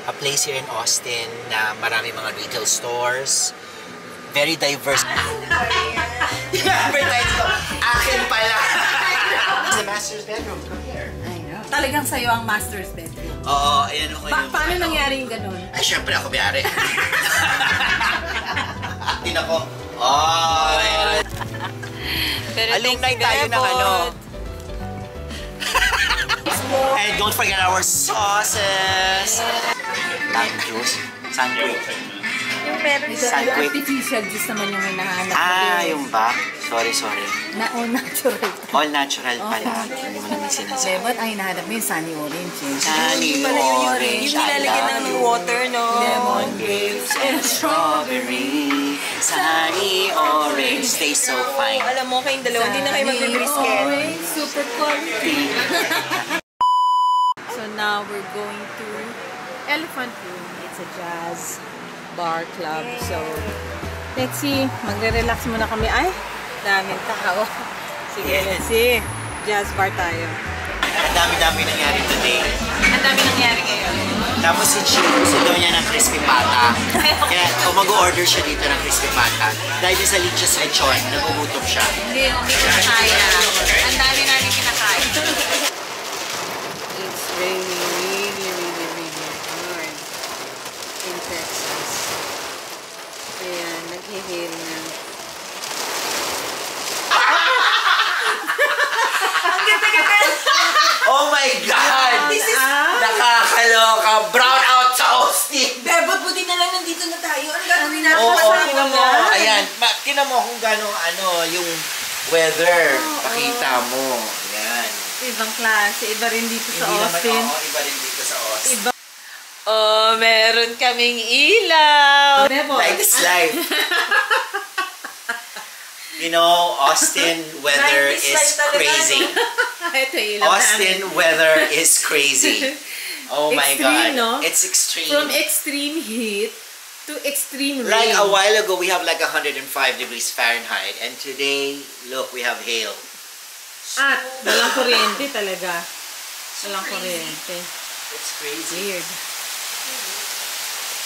a place here in Austin na marami mga retail stores. Very diverse. Advertise ko. Akin pala. The master's bedroom. Come here. I know. Talagang sa'yo ang master's bedroom. Oo, ayan ako yung... Paano nangyari yung ganun? Ay, syempre ako biyari. Din ako. Oh, ayan. Alumni tayo ng ano. And don't forget our sauces. Lime juice. Sunquake. Yung meron sa artificial juice naman yung hinahanap. Yung ba? Sorry. All natural. All natural pala. Hindi mo namin sinasabi. Ba't ang hinahanap mo yung sunny orange eh? Sunny orange. Yung nilalagyan namin ng water, no? Lemon, grapes, and strawberry. Sunny orange. Stay so fine. Alam mo kayong dalawa, hindi na kayo mag-brisket. Orange, super quality. So now we're going to Elephant Room. It's a jazz bar club. So let's see. Magre-relax muna kami. Ay, daming tao. Sige, let's see. Jazz bar tayo. Ang dami-dami nangyari today. Ang dami nangyari ngayon. Tapos si Chi, gusto daw niya ng crispy pata. Kaya kung mag-order siya dito ng crispy pata, dahil sa lichas lechon, nagugutom siya. Hindi kinakaya. Ang dami namin kinakain. It's really hard in Texas. Ayan, nag-hail na. Ang ganda-ganda! Oh my God! This is... Nakakaloka! Brown out sa Austin! Bebot, buti na lang nandito na tayo. Ang gagawin natin? Oo, tinan mo. Ayan, tinan mo kung gano'ng yung weather. Pakita mo. Ayan. Ibang klase. Iba rin dito sa Hindi Austin. naman, iba rin dito sa Austin. Iba. Oh, meron kaming ilaw. Like this life. You know, Austin weather is crazy. Ito ilaw. Austin weather is crazy. Oh my Extreme, God. no? It's extreme. From extreme heat to extreme rain. Like a while ago, we have like 105 degrees Fahrenheit. And today, look, we have hail. At walang kuryente talaga. Walang kuryente. It's crazy. Weird.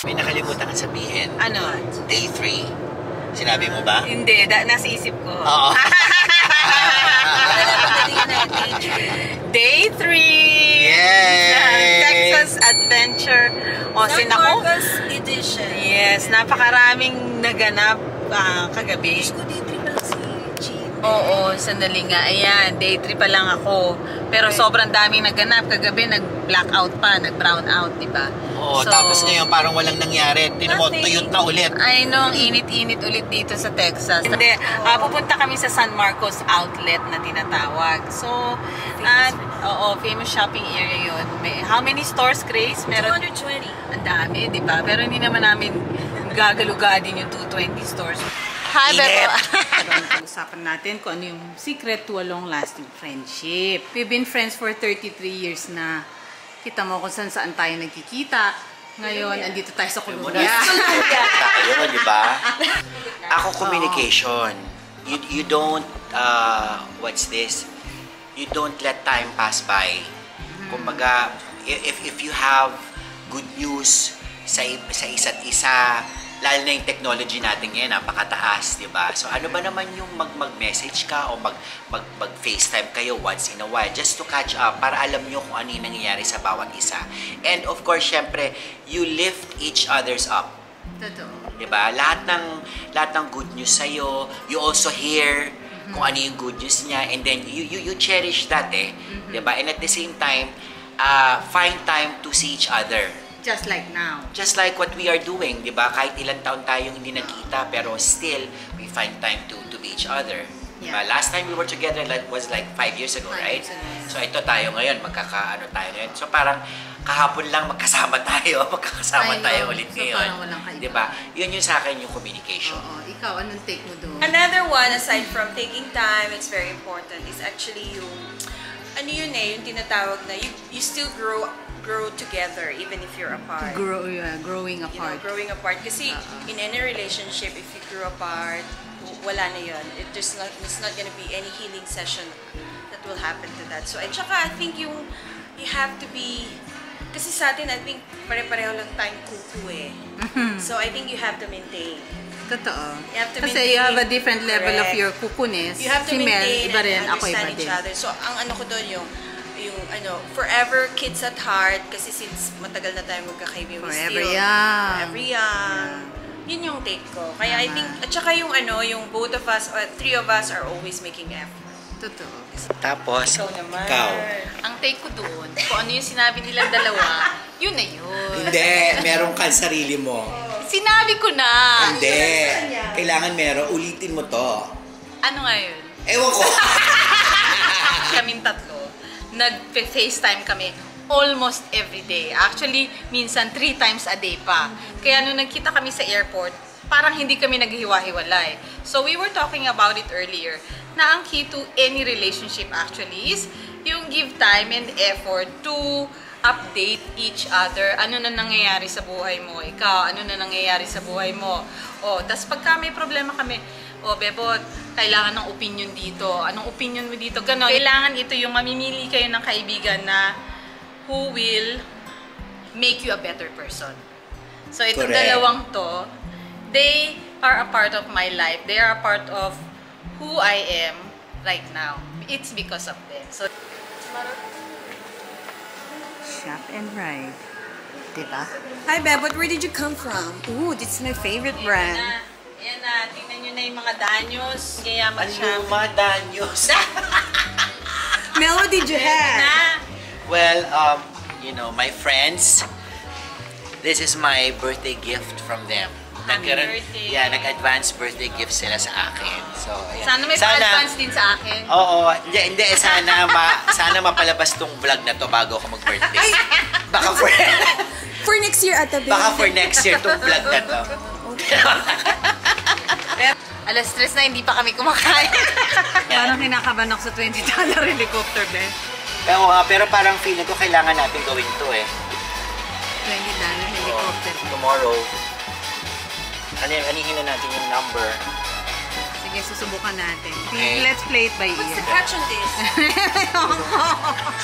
May nakalimutan kang sabihin. Ano? Day 3. Sinabi mo ba? Hindi. Nasa isip ko. Oo. Day 3! Yay! Texas Adventure. San Marcos Edition. Yes, napakaraming naganap kagabi. Diyos ko, day 3 pa lang si Jean. Oo, sandali nga. Ayan, day 3 pa lang ako. Pero sobrang daming naganap. Kagabi, nag-blackout pa, nag-brown out, diba? Oo, tapos ngayon parang walang nangyari. Tinan mo, Nothing. tuyot na ulit. I know, ang init-init ulit dito sa Texas. Hindi, pupunta kami sa San Marcos Outlet na tinatawag. So, famous shopping area yun. How many stores, Grace? Meron 220. ang dami, di ba? Pero hindi naman namin gagalugadin yung 220 stores. Hi, Bebo! Pag-usapan natin kung ano yung secret to a long-lasting friendship. We've been friends for 33 years na. Kita mo kung saan tayo nagkikita. Ngayon, andito tayo sa Colombia. Tayo, di ba? Ako, communication. You don't, what's this? You don't let time pass by. Kumbaga, if you have good news sa isa't isa, lalo na yung technology natin ngayon, napakataas, di ba? So, ano ba naman yung mag-message ka o mag-FaceTime kayo once in a while just to catch up para alam nyo kung ano yung nangyayari sa bawat isa. And of course, syempre, you lift each others up. Totoo. Di ba? Lahat ng good news sa'yo, you also hear kung ano yung good news niya, and then you cherish that, eh. Di ba? And at the same time, find time to see each other. Just like now. Just like what we are doing, di ba? Kahit ilang taon tayong hindi nagkita, pero still, we find time to be each other. Yeah. Last time we were together was like 5 years ago, right? So ito tayo ngayon, magkakaano tayo ngayon. So parang kahapon lang magkasama tayo, magkakasama tayo ulit so ngayon. parang walang kaiba. Di ba? Yun yung sa akin yung communication. Oo. Ikaw, anong take mo doon? Another one, aside from taking time, it's very important, is actually yung, ano yun eh, yung tinatawag na, you still grow together even if you're apart. Growing apart. Growing apart. Kasi in any relationship, if you grow apart, wala na yun. It's not gonna be any healing session that will happen to that. So, at saka I think you have to be kasi sa atin, I think, pare-pareho lang tayong kuku eh. So, I think you have to maintain. Totoo. You have to Kasi maintain. you have a different level of Correct. your kukunis. You have to Si Mel, maintain iba rin. and Ako iba understand each din. other. So, ang ano ko doon yung forever kids at heart. Kasi since matagal na tayo magkakaibigan, Forever still, young. Forever young. Yun yung take ko. Kaya I think, at saka yung yung both of us, or three of us are always making effort. Totoo. Tapos, Ikaw naman. ikaw. Ang take ko doon, kung ano yung sinabi nilang dalawa, yun na yun. Hindi, meron kang sarili mo. Sinabi ko na. Hindi. Kailangan meron. Ulitin mo to. Ano nga yun? Ewan ko. Kaming tatlo, nag-FaceTime kami almost every day. Actually, minsan 3 times a day pa. Kaya nung nagkita kami sa airport, parang hindi kami naghiwa-hiwalay. So we were talking about it earlier, na ang key to any relationship actually is yung give time and effort to update each other. Ano na nangyayari sa buhay mo? Ikaw, ano na nangyayari sa buhay mo? O, tas pagka may problema kami, Bebot, kailangan ng opinion dito. Anong opinion mo dito? Ganon. Kailangan ito yung mamimili kayo ng kaibigan na who will make you a better person. So, itong Correct. dalawang to, they are a part of my life. They are a part of who I am right now. It's because of them. So, shop and ride. Diba? Hi, Bebot. Where did you come from? Ooh, this is my favorite brand. Ayan na. Tingnan nyo na yung mga danyos. Gayaman siya. Ano madanyos? Mel, what did you have? Na. Well, my friends, this is my birthday gift from them. Happy birthday. Yeah, nag-advance birthday gift sila sa akin. So, ayan. Sana may pa-advance din sa akin. Oo, hindi, sana mapalabas tong vlog na to bago ako mag-birthday. Baka For next year at the for next year tong vlog na to. Alas 3 na, hindi pa kami kumakain. Parang kinakaban ako sa $20 helicopter, be. Pero parang feeling ko kailangan natin gawin to eh. $20 helicopter. Tomorrow, anihin na natin yung number. Sige, susubukan natin. Okay. Let's play it by ear. What's the catch on this?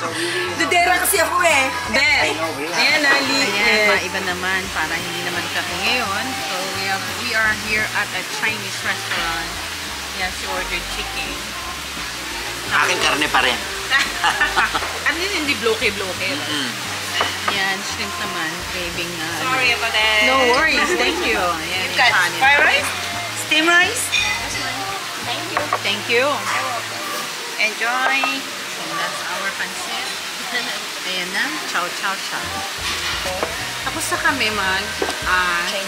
So really, Dudera kasi ako eh. Be! know, really. Ayan na, Ayan, maiba naman. Para hindi naman kami ngayon. So, we are here at a Chinese restaurant. Yan, she ordered chicken. akin karne pa rin. Ano yun, hindi bloke-bloke. Yan, shrimp naman. Craving Sorry about that. No worries, thank you. Ayan, You got kanin. fried rice? Steam rice? Thank you. Enjoy. So, that's our pancit. Ayan na, chow chow chow. Tapos na kami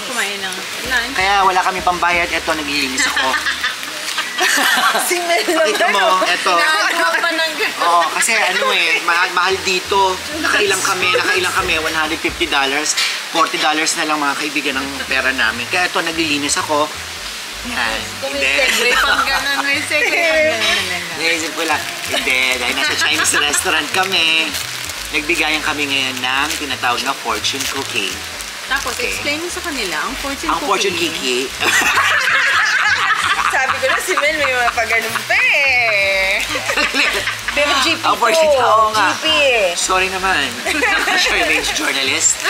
kumain ng lunch. Kaya wala kami pambayad. Ito, naglilinis ako. Si Mel Kita mo, ito. Nagawa pa ng gano'n. Oo, kasi mahal dito. Nakailang kami, $150. $40 na lang mga kaibigan ng pera namin. Kaya ito, naglilinis ako. Yan. Kung may segue pang gano'n, may segue pang gano'n. Naisip ko lang, hindi, dahil nasa Chinese restaurant kami. Nagbigayan kami ngayon ng tinatawag na fortune cookie. Tapos, explain mo sa kanila, ang fortune Ang cookie. fortune cookie, Sabi ko na si Mel may mga pag-ganun pa eh. Pero GP Ang ko. fortune, oo nga. GP eh. Sorry naman. Charmaine's journalist.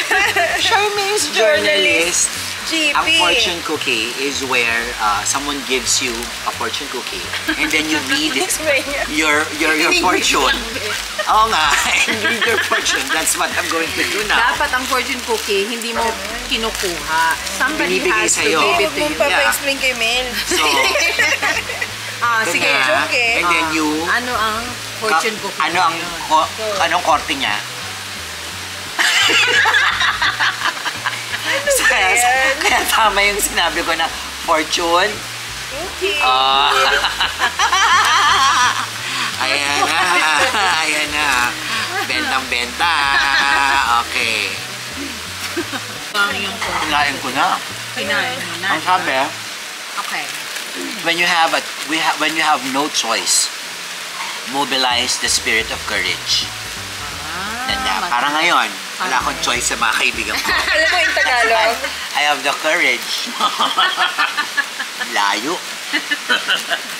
Charmaine's journalist. GP. Ang fortune cookie is where someone gives you a fortune cookie and then you read your fortune. Oo nga, and read your fortune. That's what I'm going to do now. Dapat ang fortune cookie, hindi mo kinukuha. Somebody Binibigay has to sa'yo. give it Huwag to mong you. papa-explain kay Mel. So, Sige. ito na. joke eh. And then you... Ano ang fortune cookie? Anong korte niya? Kaya tama yung sinabi ko na fortune. Okay. Ayan na. Ayan na. Bentang-benta. Okay. Kinain ko na. Kinain mo na. Ang sabi, Okay. when you have no choice, mobilize the spirit of courage. Parang ngayon, wala akong choice sa mga kaibigan ko. Alam mo yung Tagalog? I have the courage. Layo.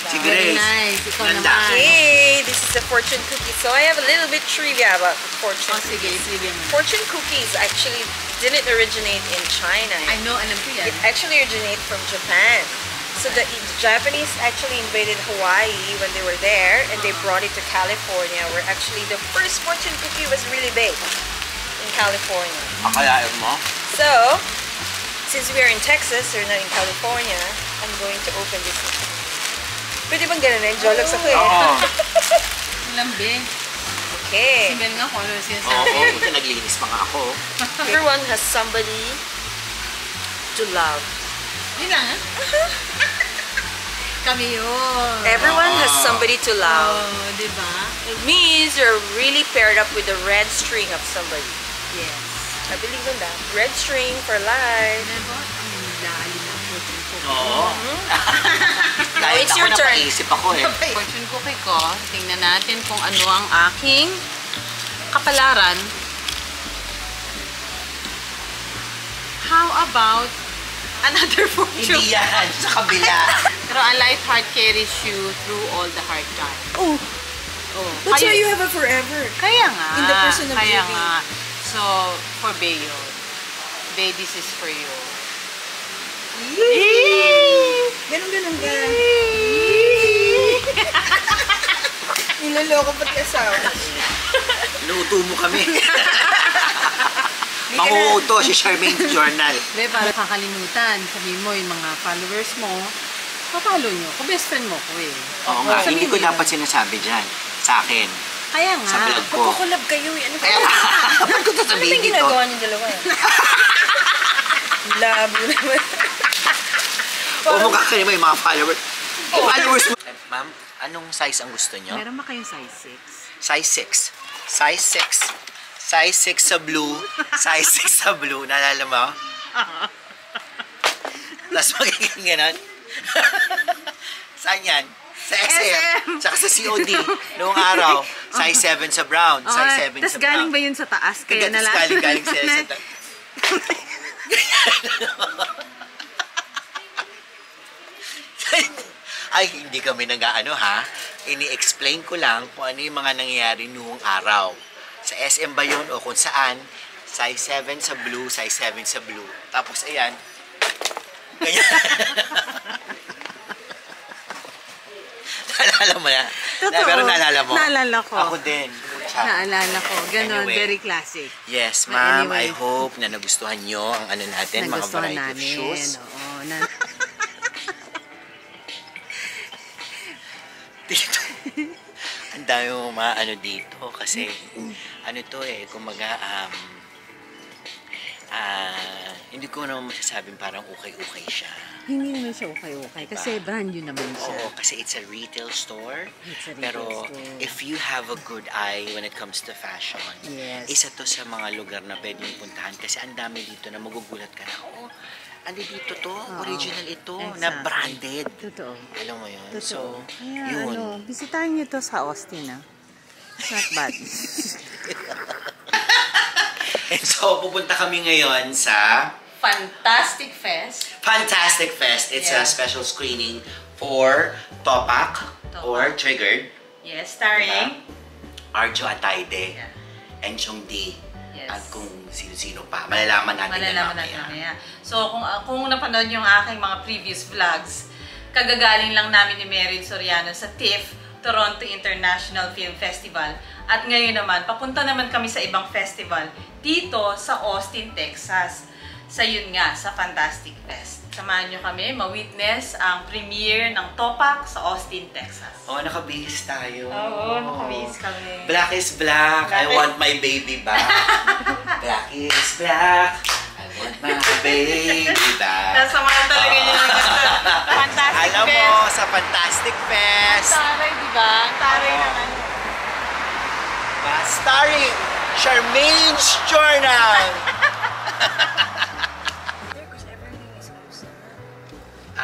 Si Very Grace. nice. Ikaw Ganda. naman. Okay, this is the fortune cookie. So I have a little bit trivia about the fortune Oh, sige, cookies. sige mo. Fortune cookies actually didn't originate in China. I know, alam ko yan. It actually originated from Japan. So the Japanese actually invaded Hawaii when they were there, and they brought it to California, where actually the first fortune cookie was really baked in California. Akalain mo? So, since we are in Texas, we're not in California, I'm going to open this. Pwede bang ganun? Enjologs ako eh. Oo. Lambing. Okay. Single nga kung ano yung Oo, sinasabi. buti naglinis pa nga ako. Everyone has somebody to love. Yun lang, ha? Kami yun. Everyone has somebody to love. Oh, di ba? It means you're really paired up with the red string of somebody. Yes. I believe in that. Red string for life. Diba? Ang lalim ng fortune cookie. Oo. Now Kahit it's ako your turn. napaisip ako eh. Fortune cookie ko, tingnan natin kung ano ang aking kapalaran. How about another fortune? Hindi yan. Sa kabila. Pero a light heart carries you through all the hard times. Oh, Oh, that's why kaya- you have it forever. Kaya nga. In the person of Kaya JB. nga. So, for Bay yun. Bay, this is for you. Ganun. Niloloko pati asawa. Inuuto mo kami. Manguuto si Charmaine's Journal. Be, para kakalimutan. Sabihin mo yung mga followers mo, papalo nyo. Kung best friend mo ko eh. Oo nga, Sabihin hindi ko mo yun. dapat sinasabi dyan. Sa akin. Kaya nga. Sa vlog ko. Magkukulab kayo eh. Ano Kaya, ba't ko Ano sasabihin yung dito? ginagawa niyong dalawa eh? Labo naman. O mukha ka naman yung mga followers. Followers mo. Ma'am, anong size ang gusto nyo? Meron ba kayong size 6? Size 6. Size 6. Size 6 sa blue. Size 6 sa blue. Naalala mo? Tapos magiging ganon. Saan yan? Sa SM. Tsaka sa COD. Noong araw. Size 7 sa brown. Size 7 Tapos sa brown. galing ba yun sa taas? Kaya Tapos galing sila sa taas. Ay, hindi kami nag-ano ha. Ini-explain ko lang kung ano yung mga nangyayari noong araw. Sa SM ba yun o kung saan. Size 7 sa blue, size 7 sa blue. Tapos ayan. Ganyan. Naalala mo na? Totoo. Pero naalala mo? Naalala ko. Ako din. Naalala ko. Ganon, Anyway. very classic. Yes, But ma'am. anyway. I hope na nagustuhan nyo ang ano natin, mga Nagustuhan variety of namin. shoes. Oo. Dito. Ang dami mo ano dito kasi ano to eh, kumaga hindi ko naman masasabing parang ukay-ukay siya. Hindi naman siya okay-okay. Kasi brand new naman siya. Oo, kasi it's a retail store. It's a retail Pero store. if you have a good eye when it comes to fashion, Yes. isa to sa mga lugar na pwedeng puntahan kasi ang dami dito na magugulat ka na, oh, ano dito to? Original ito, na Exactly. branded. Totoo. Alam mo yun? Totoo. So, Kaya yun. bisitahin niyo to sa Austin, ah. It's not bad. And so, pupunta kami ngayon sa Fantastic Fest. Fantastic Fest. It's Yeah. a special screening for Topak or Triggered. Yes, Diba? Arjo Atayde Yeah. and Chong D. Yes. At kung sino-sino pa. Malalaman natin yan Malalaman mamaya. natin mamaya. So, kung napanood yung aking mga previous vlogs, kagagaling lang namin ni Meryl Soriano sa TIFF, Toronto International Film Festival. At ngayon naman, papunta naman kami sa ibang festival dito sa Austin, Texas. Sa yun nga, sa Fantastic Fest. Samahan nyo kami ma-witness ang premiere ng Topak sa Austin, Texas. Oh, nakabihis tayo. Oo, nakabihis kami. Black is black. I want my baby back. Black is black. I want my baby back. Nasamahan talaga yun ng Fantastic Alam Fest. mo, sa Fantastic Fest. Taray, di ba? Ang taray naman. Starring Charmaine's Journal.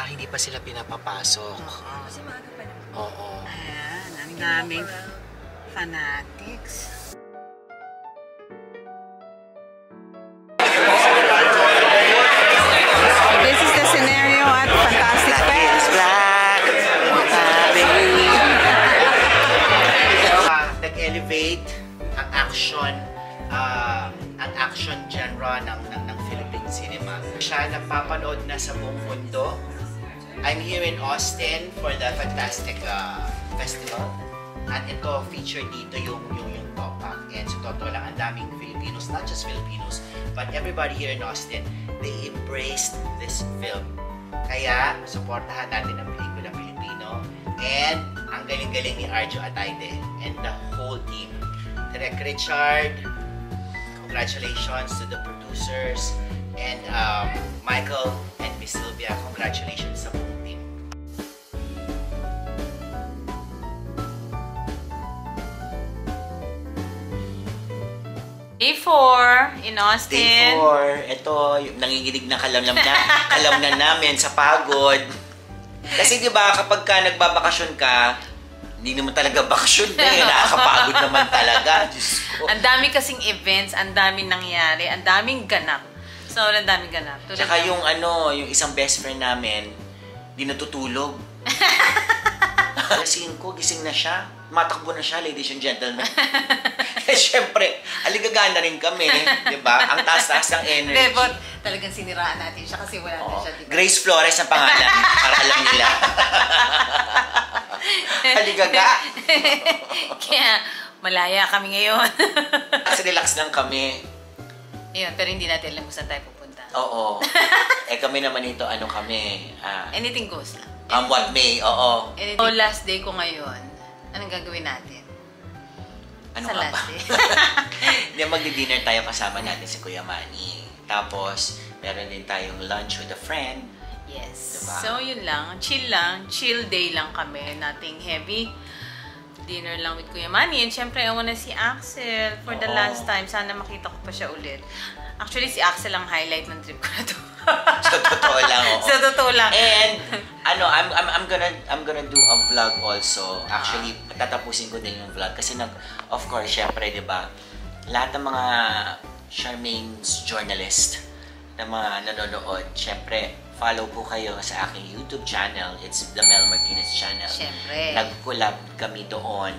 Hindi pa sila pinapapasok. Kasi maaga pa naman. Oo. Ayan, ang daming fanatics. This is the scenario at Fantastic Black is Fest. black. I era ng Philippine cinema. Siya napapanood na sa buong mundo. I'm here in Austin for the Fantastic Festival. At ito, feature dito yung Topak. And so, totoo lang, ang daming Filipinos, not just Filipinos, but everybody here in Austin, they embraced this film. Kaya, supportahan natin ang pelikula Pilipino. And, ang galing-galing ni Arjo Atayde and the whole team. Direk Richard, congratulations to the producers. And Michael and Miss Sylvia, congratulations sa buong team. Day 4 in Austin. Day 4, ito, yung nanginginig na kalamnan namin sa pagod. Kasi di ba kapag ka nagbabakasyon ka, hindi naman talaga bakasyon nakakapagod naman talaga. Diyos ko. Ang dami kasing events, ang daming nangyari, ang daming ganap. So, ang daming ganap. Tsaka yung yung isang best friend namin, di natutulog. Alas 5, gising na siya. Matakbo na siya, ladies and gentlemen. Eh, syempre, aligagana rin kami, di ba? Ang taas-taas ng energy. But talagang siniraan natin siya kasi wala na siya. Diba? Grace Flores ang pangalan, para alam nila. Aligaga. Kaya, malaya kami ngayon. Kasi relax lang kami. Ayun, pero hindi natin alam kung saan tayo pupunta. Oo. Eh kami naman ito, kami. Anything goes lang. What may, oo. So, last day ko ngayon, anong gagawin natin? Ano sa nga last ba? day. Hindi, magdi-dinner tayo kasama natin si Kuya Manny. Tapos, meron din tayong lunch with a friend. Yes. Diba? So, yun lang. Chill day lang kami. Nothing heavy. Dinner lang with Kuya Manny. And syempre, I wanna si Axel for the last time. Sana makita ko pa siya ulit. Actually, si Axel ang highlight ng trip ko na to. Sa totoo lang, oo. Sa totoo lang. And, I'm gonna do a vlog also. Actually, tatapusin ko din yung vlog. Kasi of course, syempre, di ba, lahat ng mga Charmaine's journalist na mga nanonood, syempre, follow po kayo sa aking YouTube channel. It's the Mel Martinez channel. Syempre. Nag-collab kami doon.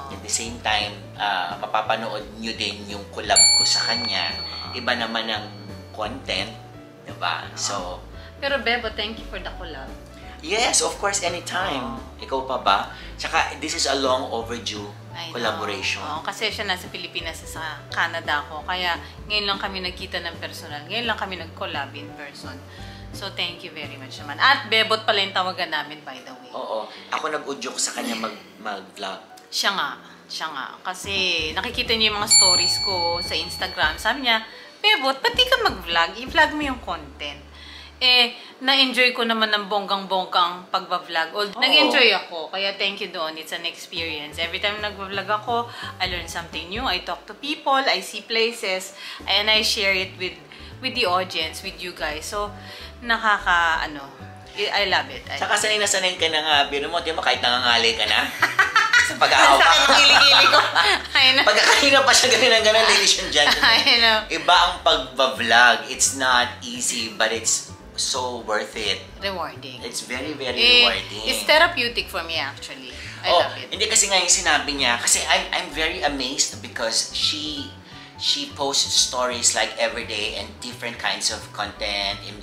At the same time, mapapanood nyo din yung collab ko sa kanya. Iba naman ang content, diba? So, pero Bebo, thank you for the collab. yes, of course, anytime. Ikaw pa ba? Tsaka, this is a long overdue collaboration. Oo, kasi siya nasa Pilipinas, sa Canada ako. Kaya ngayon lang kami nagkita ng personal. Ngayon lang kami nag-collab in person. So, thank you very much naman. At Bebot pala yung tawagan namin, by the way. Oo. Ako nag-udyok sa kanya mag-vlog. Siya nga. Kasi nakikita niyo yung mga stories ko sa Instagram. Sabi niya, Bebot, ba't di ka mag-vlog? I-vlog mo yung content. Eh, na-enjoy ko naman ng bonggang-bonggang pagba-vlog. Nag-enjoy ako. Kaya thank you doon. It's an experience. Every time nag-vlog ako, I learn something new. I talk to people. I see places. And I share it with the audience, with you guys. So, I love it. Tsaka sanay na sanay ka na nga. Biro mo, di ba, kahit nangangalay ka na? Sa pag-aawa. Sa kilig-kilig ko. Pagkakanina pa siya ganun, ladies and gentlemen. I know. Iba ang pagba-vlog. It's not easy, but it's so worth it. Rewarding. It's very, very rewarding. It's therapeutic for me, actually. I love it. Hindi kasi nga yung sinabi niya. Kasi I'm very amazed because she posts stories like every day and different kinds of content. And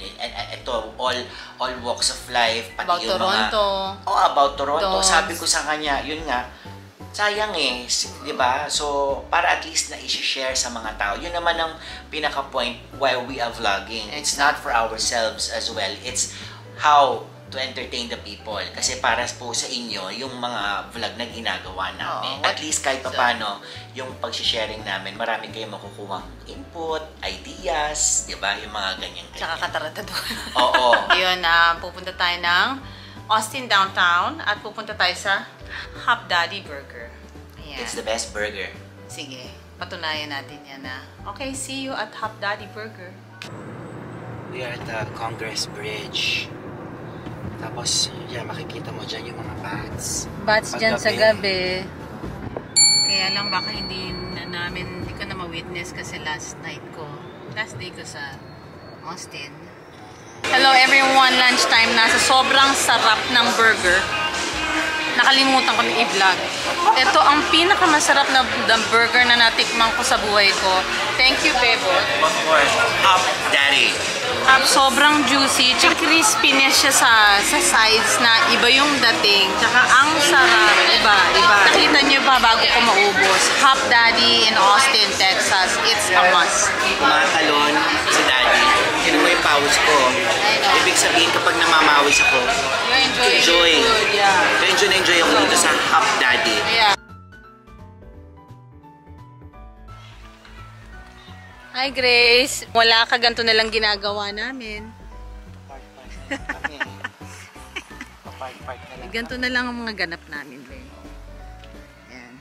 ito, all walks of life. Pati About yung Toronto. About Toronto. Dogs. Sabi ko sa kanya, yun nga, sayang di ba? So, para at least na i-share sa mga tao. Yun naman ang pinaka-point why we are vlogging. It's not for ourselves as well. It's how to entertain the people. Kasi para po sa inyo, yung mga vlog na ginagawa namin. At least kahit paano, yung pag-sharing namin, marami kayong makukuhang input, ideas, di ba? Yung mga ganyan-ganyan. Tsaka katarantado. Oo. Yun, pupunta tayo ng Austin downtown at pupunta tayo sa Hop Daddy Burger. Ayan. It's the best burger. Sige, patunayan natin yan na. Okay, see you at Hop Daddy Burger. We are at the Congress Bridge. Tapos, yan, makikita mo dyan yung mga bats. Bats dyan sa gabi. Kaya lang baka hindi ko na ma-witness kasi last day ko sa Austin. Hello everyone, lunchtime na. Sa sobrang sarap ng burger, Nakalimutan ko na i-vlog. Ito ang pinakamasarap na burger na natikman ko sa buhay ko. Thank you, Bebot. Of course. Up, Daddy. Sobrang juicy. Tsaka crispiness siya sa sides na iba yung dating. Tsaka ang sarap. Iba. Nakita niyo pa bago ko maubos. Hop Daddy in Austin, Texas. It's a must. Matalon si Daddy. Yun mo yung pawis ko. Ibig sabihin kapag namamawis ako, enjoy. Yeah. Enjoy ako dito sa Hop Daddy. Yeah. Hi Grace! Wala ka, ganito na lang ginagawa namin. Ganito na lang ang mga ganap namin. Yan.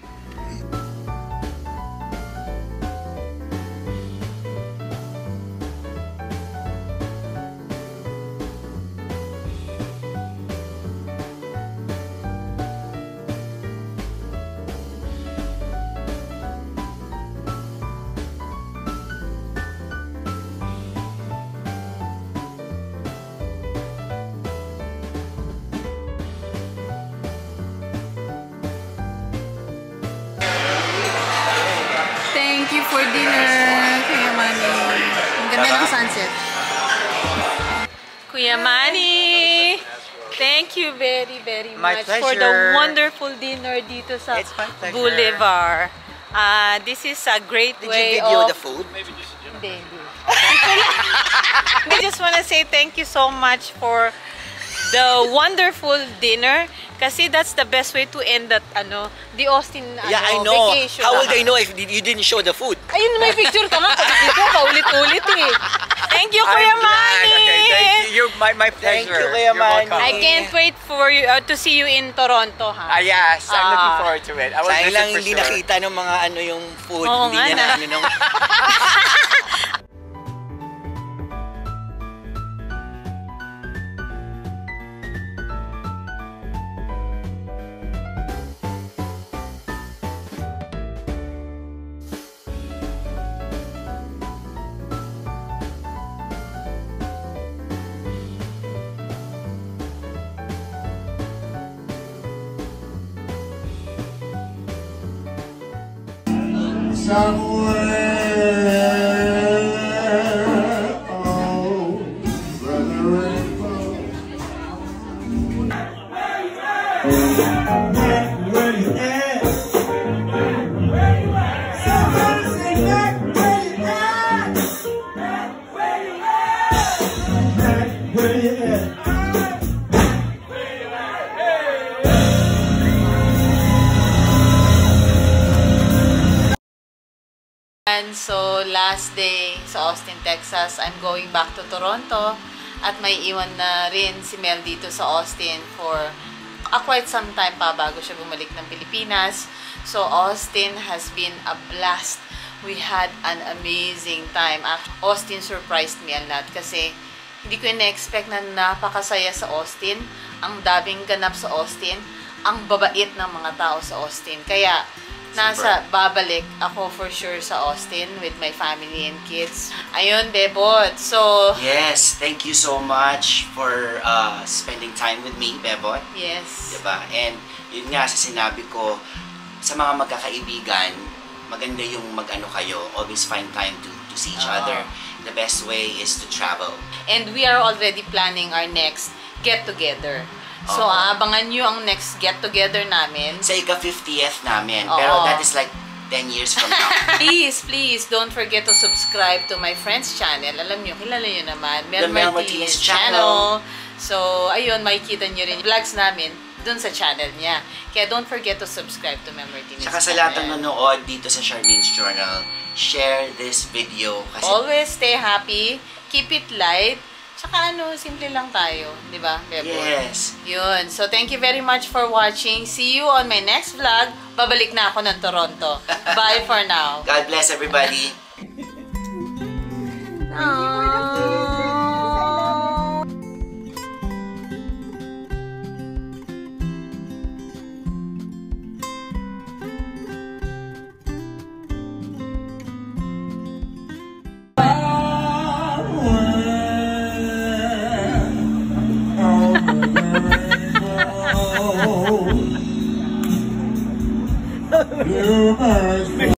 Thank you for dinner, Kuya Manny. Ang ganda ng sunset. Kuya Manny! Thank you very, very much for the wonderful dinner dito sa Boulevard. This is a great way of... the food? Hindi. I just want to say thank you so much for the wonderful dinner. Kasi that's the best way to end that, the Austin I know. vacation. How would I know if you didn't show the food? Ayun, may picture ka nga. Dito, paulit-ulit eh. Thank you, Kuya Manny! Okay, thank you. You're my pleasure. Thank you, Kuya You're Manny. welcome. I can't wait for you to see you in Toronto, ha? Yes, I'm looking forward to it. I will Sayang visit lang for hindi sure. nakita ng mga yung food. Oo Hindi nga niya na. na nung... Somewhere over the rainbow. Where you at? Somebody say back where you at? Back where you at? Back where you at? And so, last day sa Austin, Texas, I'm going back to Toronto. At may iwan na rin si Mel dito sa Austin for quite some time pa bago siya bumalik ng Pilipinas. So, Austin has been a blast. We had an amazing time. Austin surprised me a lot kasi hindi ko na-expect na napakasaya sa Austin. Ang daming ganap sa Austin. Ang babait ng mga tao sa Austin. Kaya, babalik ako for sure sa Austin with my family and kids. Ayun, Bebot. So, Yes, thank you so much for spending time with me, Bebot. yes. Diba? And yun nga, sa sinabi ko, sa mga magkakaibigan, maganda yung mag-ano kayo, always find time to see each other. The best way is to travel. And we are already planning our next get-together. So, aabangan nyo ang next get-together namin. Sa ika-50th namin, Oo. pero that is like 10 years from now. Please, don't forget to subscribe to my friend's channel. Alam nyo, kilala nyo naman. The Mel Martinez Martinez channel. So, ayun, makikita nyo rin vlogs namin dun sa channel niya. Kaya don't forget to subscribe to Mel Martinez Saka sa lahat ng nanonood dito sa Charmaine's Journal, share this video. Kasi always stay happy, keep it light, saka simple lang tayo, di ba, Bebo? yes. Yun. So, thank you very much for watching. See you on my next vlog. Babalik na ako ng Toronto. Bye for now. God bless everybody. Over the rainbow. You must